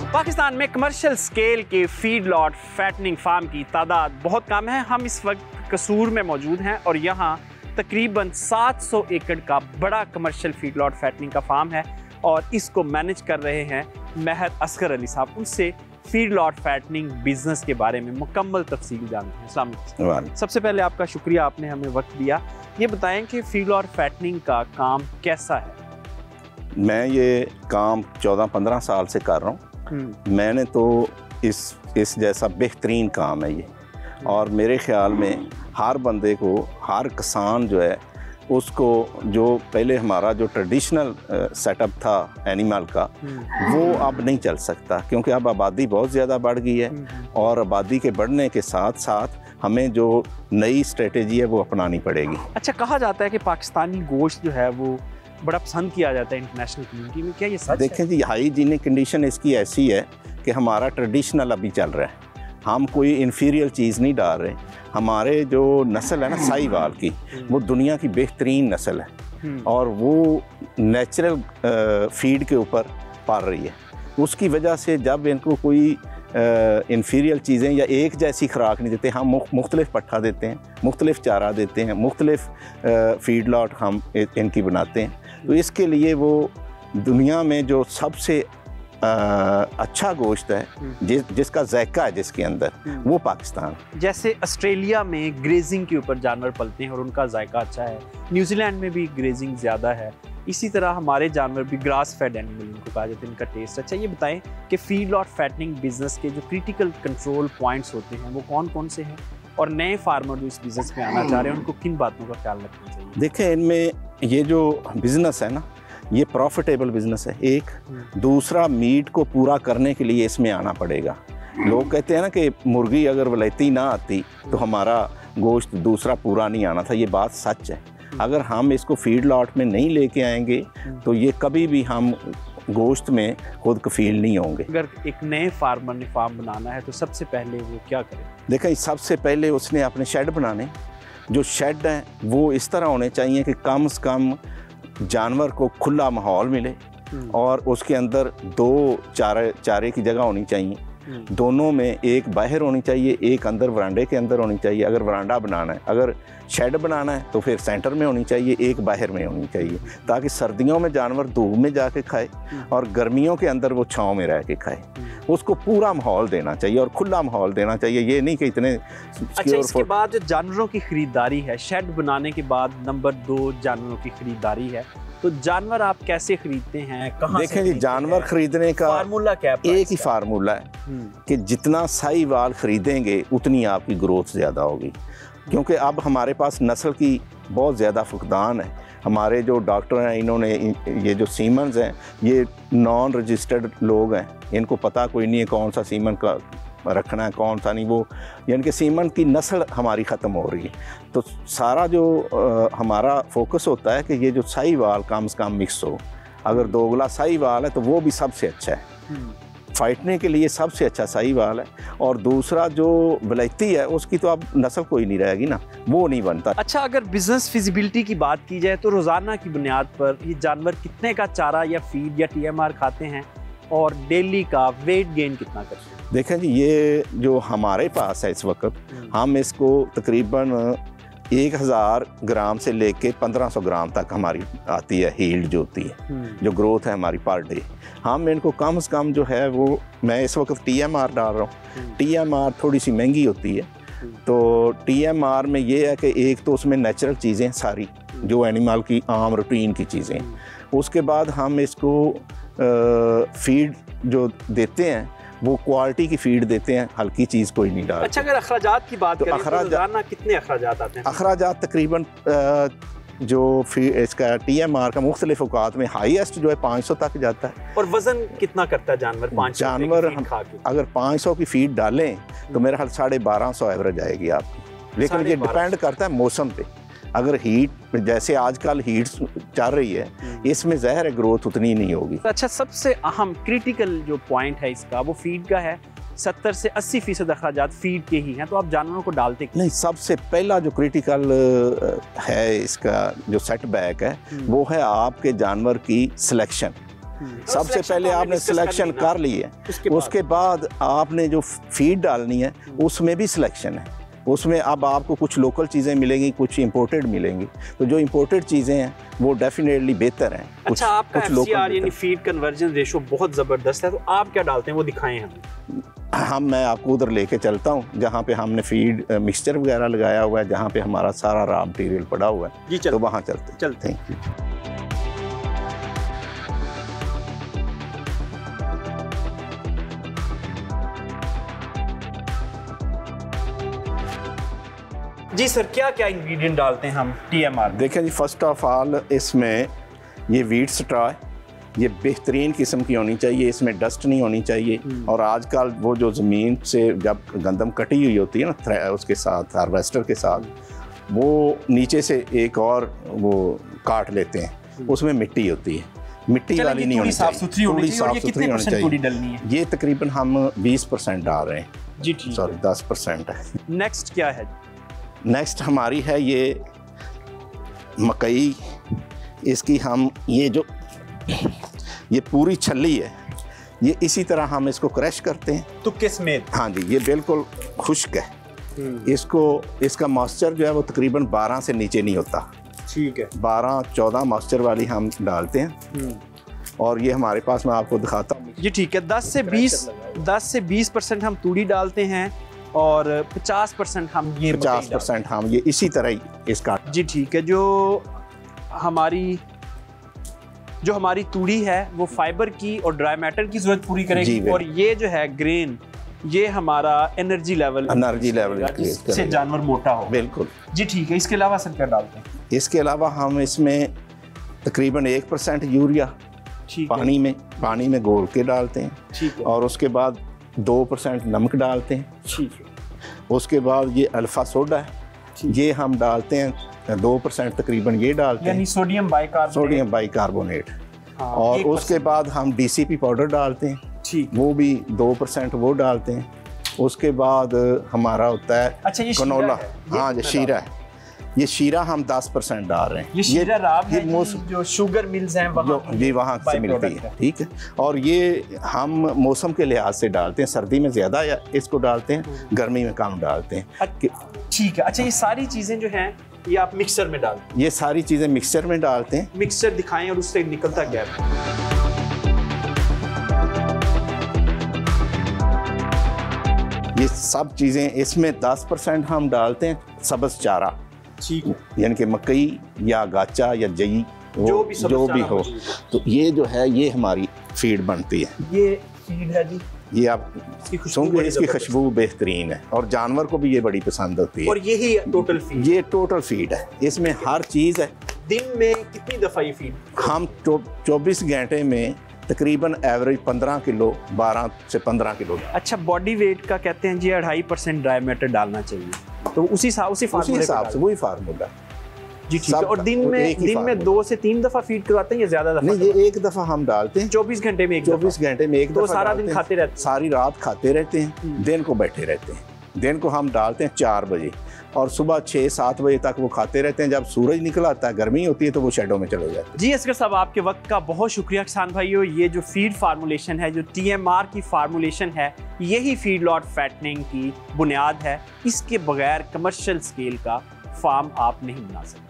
पाकिस्तान में commercial scale के feed lot fattening farm की तादाद बहुत कम है। हम इस वक्त कसूर में मौजूद हैं और यहाँ तकरीबन 700 एकड़ का बड़ा कमर्शियल फीड लॉट फैटनिंग का फार्म है और इसको मैनेज कर रहे हैं महर असगर अली साहब। उनसे फीड लॉट फैटनिंग बिजनेस के बारे में मुकम्मल तफसील जानते हैं। अस्सलाम वालेकुम। सबसे पहले आपका शुक्रिया, आपने हमें वक्त दिया। ये बताएं कि फीड लॉट फैटनिंग का काम कैसा है? मैं ये काम 14-15 साल से कर रहा हूँ। मैंने तो इस जैसा बेहतरीन काम है ये, और मेरे ख्याल में हर बंदे को, हर किसान जो है उसको, जो पहले हमारा जो ट्रेडिशनल सेटअप था एनिमल का, वो अब नहीं चल सकता, क्योंकि अब आबादी बहुत ज़्यादा बढ़ गई है और आबादी के बढ़ने के साथ साथ हमें जो नई स्ट्रेटेजी है वो अपनानी पड़ेगी। अच्छा, कहा जाता है कि पाकिस्तानी गोश्त जो है वो बड़ा पसंद किया जाता है इंटरनेशनल कम्युनिटी में, क्या ये सच है? देखें जी, हाइजीनिक कंडीशन इसकी ऐसी है कि हमारा ट्रेडिशनल अभी चल रहा है, हम कोई इन्फीरियर चीज़ नहीं डाल रहे। हमारे जो नस्ल है ना साहिवाल की, वो दुनिया की बेहतरीन नस्ल है और वो नेचुरल फीड के ऊपर पाल रही है। उसकी वजह से जब इनको कोई इन्फीरियर चीज़ें या एक जैसी खुराक नहीं देते, हम मुख्तलिफ पट्ठा देते हैं, मुख्तलिफ चारा देते हैं, मुख्तलिफ फीड लॉट हम इनकी बनाते हैं। तो इसके लिए वो दुनिया में जो सबसे अच्छा गोश्त है, जिसका जायका है जिसके अंदर, वो पाकिस्तान। जैसे ऑस्ट्रेलिया में ग्रेजिंग के ऊपर जानवर पलते हैं और उनका जायका अच्छा है, न्यूजीलैंड में भी ग्रेजिंग ज़्यादा है, इसी तरह हमारे जानवर भी ग्रास फेड एनिमल इनको कहा जाता है, इनका टेस्ट अच्छा। ये बताएं कि फीड लॉट फैटनिंग बिजनेस के जो क्रिटिकल कंट्रोल पॉइंट्स होते हैं वो कौन कौन से हैं, और नए फार्मर जो इस बिज़नेस में आना चाह रहे हैं उनको किन बातों का ख्याल रखना चाहिए? देखें, इनमें ये जो बिज़नेस है ना, ये प्रॉफिटेबल बिज़नेस है एक। दूसरा, मीट को पूरा करने के लिए इसमें आना पड़ेगा। लोग कहते हैं ना कि मुर्गी अगर वलैती ना आती तो हमारा गोश्त दूसरा पूरा नहीं आना था, ये बात सच है। अगर हम इसको फीड लॉट में नहीं लेके आएंगे तो ये कभी भी हम गोश्त में खुद कफील नहीं होंगे। अगर एक नए फार्मर ने फार्म बनाना है तो सबसे पहले वो क्या करे? देखें, सबसे पहले उसने अपने शेड बनाने। जो शेड हैं वो इस तरह होने चाहिए कि कम से कम जानवर को खुला माहौल मिले और उसके अंदर 2 चारे की जगह होनी चाहिए। दोनों में एक बाहर होनी चाहिए, एक अंदर वरांडे के अंदर होनी चाहिए। अगर वरांडा बनाना है, अगर शेड बनाना है तो फिर सेंटर में होनी चाहिए, एक बाहर में होनी चाहिए, ताकि सर्दियों में जानवर धूप में जाके खाए और गर्मियों के अंदर वो छांव में रह के खाए। उसको पूरा माहौल देना चाहिए और खुला माहौल देना चाहिए, ये नहीं कि इतने। अच्छा, इसके बाद जो जानवरों की खरीदारी है, शेड बनाने के बाद नंबर 2 जानवरों की खरीदारी है, तो जानवर आप कैसे खरीदते हैं, कहाँ? देखें जी, जानवर खरीदने का फार्मूला क्या है? एक ही फार्मूला है कि जितना साहिवाल खरीदेंगे उतनी आपकी ग्रोथ ज़्यादा होगी, क्योंकि अब हमारे पास नस्ल की बहुत ज़्यादा फुकदान है। हमारे जो डॉक्टर हैं, इन्होंने ये जो सीमन्स हैं, ये नॉन रजिस्टर्ड लोग हैं, इनको पता कोई नहीं है कौन सा सीमन का रखना है, कौन सा नहीं। वो यानी कि सीमन की नस्ल हमारी ख़त्म हो रही है। तो सारा जो हमारा फोकस होता है कि ये जो साहिवाल कम से कम मिक्स हो। अगर दोगला साहिवाल है तो वो भी सबसे अच्छा है, फाइटने के लिए सबसे अच्छा साहिवाल है। और दूसरा जो वलैती है उसकी तो अब नस्ल कोई नहीं रहेगी ना, वो नहीं बनता। अच्छा, अगर बिजनेस फिजिबिलिटी की बात की जाए तो रोज़ाना की बुनियाद पर ये जानवर कितने का चारा या फीड या TMR खाते हैं और डेली का वेट गेन कितना करते हैं? देखें जी, ये जो हमारे पास है इस वक्त, हम इसको तकरीबन 1000 ग्राम से लेके 1500 ग्राम तक हमारी आती है हील्ड जो होती है, जो ग्रोथ है हमारी पर डे। हम इनको कम से कम जो है वो, मैं इस वक्त TMR डाल रहा हूँ। TMR थोड़ी सी महंगी होती है, तो TMR में ये है कि एक तो उसमें नेचुरल चीज़ें सारी जो एनिमल की आम रूटीन की चीज़ें, उसके बाद हम इसको फीड जो देते हैं वो क्वालिटी की फीड देते हैं, हल्की चीज़ कोई नहीं डालते। अच्छा, अगर अखराजात की बात करें तो रोज़ाना कितने अखराजात आते हैं? अखराजात तकरीबन जो इसका TMR का मुख्तलिफ औकात में हाईएस्ट जो है 500 तक जाता है। और वजन कितना करता है जानवर? 500 जानवर अगर 500 की फीड डालें तो मेरे ख्याल 1250 एवरेज आएगी आपकी, लेकिन ये डिपेंड करता है मौसम पे। अगर हीट, जैसे आजकल हीट चल रही है, इसमें ज़ाहिर है ग्रोथ उतनी नहीं होगी। अच्छा, सबसे अहम क्रिटिकल जो पॉइंट है इसका वो फीड का है। 70 से 80% अखराजात फीड के ही हैं, तो आप जानवरों को डालते क्यों? नहीं, सबसे पहला जो क्रिटिकल है इसका जो सेटबैक है वो है आपके जानवर की सिलेक्शन। सबसे पहले आपने सिलेक्शन कर ली है, उसके बाद आपने जो फीड डालनी है उसमें भी सिलेक्शन है। उसमें अब आपको कुछ लोकल चीज़ें मिलेंगी, कुछ इंपोर्टेड मिलेंगी। तो जो इंपोर्टेड चीज़ें हैं वो डेफिनेटली बेहतर हैं। अच्छा, आपका FCR यानी फीड कन्वर्जन रेशो बहुत ज़बरदस्त है, तो आप क्या डालते हैं वो दिखाएं हमें। मैं आपको उधर लेके चलता हूँ जहाँ पे हमने फीड मिक्सचर वगैरह लगाया हुआ है, जहाँ पे हमारा सारा रॉ मटीरियल पड़ा हुआ है, तो वहाँ चलते हैं। जी सर, क्या क्या इंग्रेडिएंट डालते हैं हम TMR में? देखें जी, फर्स्ट ऑफ ऑल इसमें ये वीट स्ट्रॉ है, ये बेहतरीन किस्म की होनी चाहिए, इसमें डस्ट नहीं होनी चाहिए। और आजकल वो जो ज़मीन से जब गंदम कटी हुई होती है ना, उसके साथ हार्वेस्टर के साथ, वो नीचे से एक और वो काट लेते हैं, उसमें मिट्टी होती है, मिट्टी वाली नहीं होनी चाहिए, थोड़ी साफ सुथरी होनी चाहिए। ये तकरीबन हम 20% डाल रहे हैं जी, ठीक, सॉरी 10% है। नेक्स्ट क्या है? नेक्स्ट हमारी है ये मकई। इसकी हम ये पूरी छल्ली है, ये इसी तरह हम इसको क्रश करते हैं। तो किसमें? हाँ जी, ये बिल्कुल खुश्क है। इसका मॉइस्चर जो है वो तकरीबन 12 से नीचे नहीं होता। ठीक है, 12-14 मॉइस्चर वाली हम डालते हैं। और ये हमारे पास, मैं आपको दिखाता हूँ जी, ठीक है। 10 से 20% हम तूड़ी डालते हैं और 50% हम ये 50% हम ये इसी तरह ही इसका। जी ठीक है। जो हमारी तूड़ी है वो फाइबर की और ड्राई मैटर की जरूरत पूरी करेगी, और ये जो है ग्रेन, ये हमारा एनर्जी लेवल जिससे जानवर मोटा हो। बिल्कुल जी ठीक है। इसके अलावा सर क्या डालते हैं? इसके अलावा हम इसमें तकरीबन 1% यूरिया पानी में घोल के डालते हैं। ठीक है। और उसके बाद 2% नमक डालते हैं। ठीक है। उसके बाद ये अल्फा सोडा है, ये हम डालते हैं 2% तकरीबन, ये डालते हैं, यानी सोडियम बाइकार्बोनेट। और उसके बाद हम DCP पाउडर डालते हैं, ठीक, वो भी 2% वो डालते हैं। उसके बाद हमारा होता है कनोला, हाँ ये शीरा है, ये शीरा हम 10% डाल रहे हैं। ये शीरा राब है जो शुगर मिल्स हैं वहाँ से मिलती है। ठीक है। और ये हम मौसम के लिहाज से डालते हैं, सर्दी में ज़्यादा या इसको डालते हैं, गर्मी में कम डालते हैं। ठीक है। अच्छा, ये सारी चीज़ें जो हैं ये आप मिक्सर में डालते हैं? ये सारी चीज़ें मिक्सर में डालते हैं। मिक्सर दिखाएं और उससे निकलता क्या है? ये सब चीज़ें इसमें 10% हम डालते हैं सब्ज़ चारा, ठीक है, यानी कि मकई या गाचा या जई जो भी हो। तो ये जो है ये हमारी फीड बनती है। ये फीड है जी, ये आप सुनोगे, इसकी खुशबू बेहतरीन है और जानवर को भी ये बड़ी पसंद होती है। और यही टोटल फीड? ये टोटल फीड है, इसमें हर चीज़ है। दिन में कितनी दफ़ा ये फीड? हम 24 घंटे में तकरीबन एवरेज 15 किलो, 12 से 15 किलो। अच्छा, बॉडी वेट का कहते हैं जी 2.5% ड्राई मैटर डालना चाहिए, तो उसी हिसाब से वही फार्मूला जी, ठीक है। और दिन में 2 से 3 दफ़ा फीड करवाते हैं या ज़्यादा दफ़ा? नहीं, ये एक दफ़ा हम डालते हैं 24 घंटे में। 24 घंटे में एक दफ़ा। तो सारा दिन खाते रहते हैं? सारी रात खाते रहते हैं, दिन को बैठे रहते हैं। दिन को हम डालते हैं 4 बजे और सुबह 6-7 बजे तक वो खाते रहते हैं। जब सूरज निकल आता है, गर्मी होती है, तो वो शेडो में चले जाते हैं। जी असगर साहब, आपके वक्त का बहुत शुक्रिया। किसान भाइयों, ये जो फीड फार्मूलेशन है, जो TMR की फार्मूलेशन है, यही फीड लॉट फैटनिंग की बुनियाद है। इसके बगैर कमर्शियल स्केल का फार्म आप नहीं बना सकते।